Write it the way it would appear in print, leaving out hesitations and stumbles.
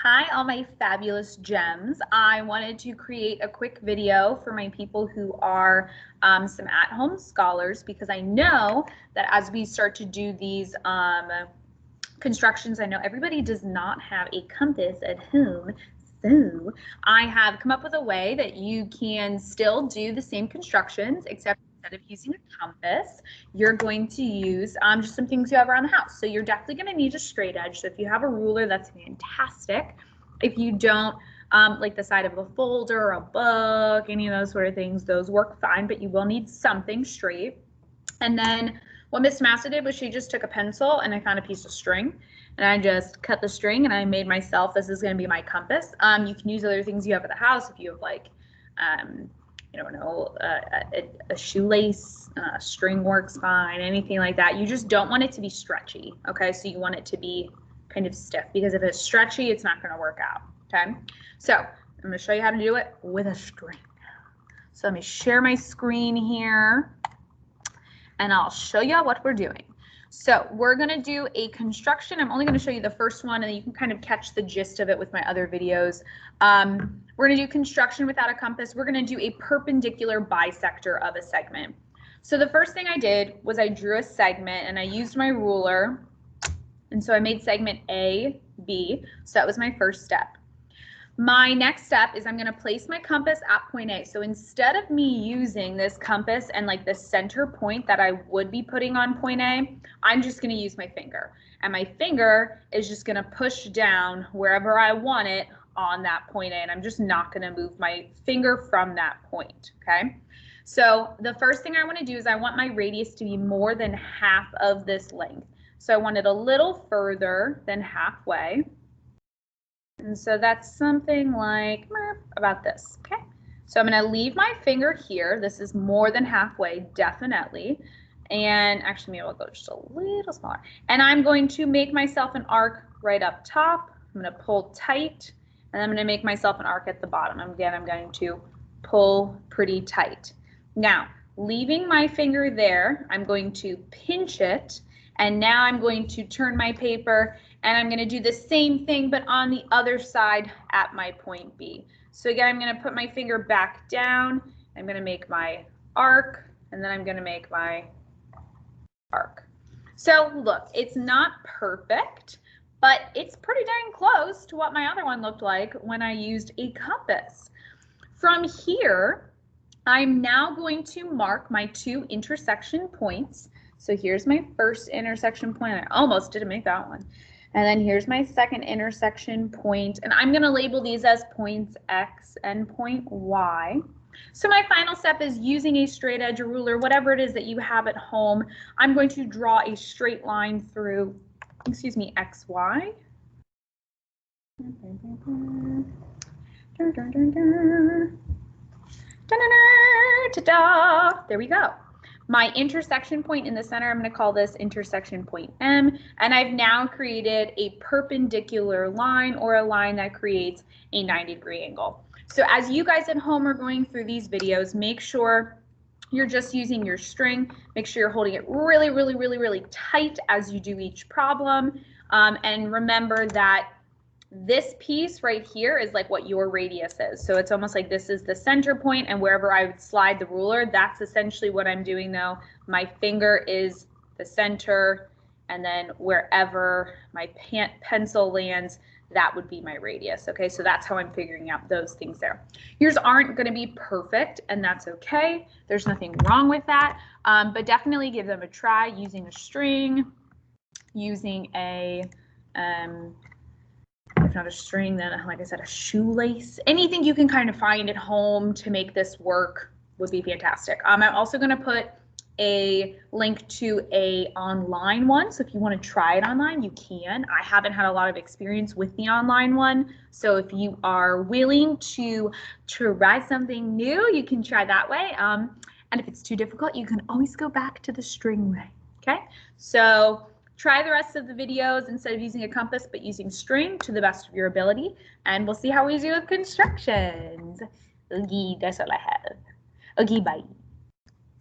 Hi, all my fabulous gems. I wanted to create a quick video for my people who are some at-home scholars, because I know that as we start to do these constructions, I know everybody does not have a compass at home. So I have come up with a way that you can still do the same constructions, except instead of using a compass, you're going to use just some things you have around the house. So you're definitely going to need a straight edge. So if you have a ruler, that's fantastic. If you don't, like the side of a folder or a book, any of those sort of things, those work fine, but you will need something straight. And then what Miss Massa did was she just took a pencil and I found a piece of string and I just cut the string and I made myself, this is going to be my compass. You can use other things you have at the house. If you have like, I don't know, a shoelace, string works fine, anything like that. You just don't want it to be stretchy, okay? So you want it to be kind of stiff, because if it's stretchy, it's not going to work out, okay? So I'm going to show you how to do it with a string. So let me share my screen here and I'll show you what we're doing. So we're going to do a construction. I'm only going to show you the first one and then you can kind of catch the gist of it with my other videos. We're going to do construction without a compass. We're going to do a perpendicular bisector of a segment. So the first thing I did was I drew a segment and I used my ruler. And so I made segment A, B. So that was my first step. My next step is I'm going to place my compass at point A. So instead of me using this compass and like the center point that I would be putting on point A, I'm just going to use my finger. And my finger is just going to push down wherever I want it on that point A. And I'm just not going to move my finger from that point, okay? So the first thing I want to do is I want my radius to be more than half of this length. So I want it a little further than halfway. And so that's something like about this, okay? So I'm going to leave my finger here. This is more than halfway, definitely. And actually, maybe I'll go just a little smaller. And I'm going to make myself an arc right up top. I'm going to pull tight, and I'm going to make myself an arc at the bottom. Again, I'm going to pull pretty tight. Now, leaving my finger there, I'm going to pinch it. And now I'm going to turn my paper and I'm going to do the same thing, but on the other side at my point B. So again, I'm going to put my finger back down. I'm going to make my arc, and then I'm going to make my arc. So look, it's not perfect, but it's pretty dang close to what my other one looked like when I used a compass. From here, I'm now going to mark my two intersection points. So here's my first intersection point. I almost didn't make that one. And then here's my second intersection point. And I'm going to label these as points X and point Y. So my final step is using a straight edge, a ruler, whatever it is that you have at home. I'm going to draw a straight line through, excuse me, XY. There we go. My intersection point in the center, I'm going to call this intersection point M, and I've now created a perpendicular line, or a line that creates a 90-degree angle. So as you guys at home are going through these videos, make sure you're just using your string. Make sure you're holding it really, really, really, really tight as you do each problem. And remember that this piece right here is like what your radius is. So it's almost like this is the center point, and wherever I would slide the ruler, that's essentially what I'm doing though. My finger is the center, and then wherever my pencil lands, that would be my radius. Okay, so that's how I'm figuring out those things there. Yours aren't going to be perfect, and that's okay. There's nothing wrong with that, but definitely give them a try using a string, using a if not a string, then like I said, a shoelace. Anything you can kind of find at home to make this work would be fantastic. I'm also going to put a link to a online one, so if you want to try it online, you can. I haven't had a lot of experience with the online one, so if you are willing to try something new, you can try that way. And if it's too difficult, you can always go back to the string way. Okay, so try the rest of the videos instead of using a compass, but using string to the best of your ability, and we'll see how we do with constructions. Okay, that's all I have. Okay, bye.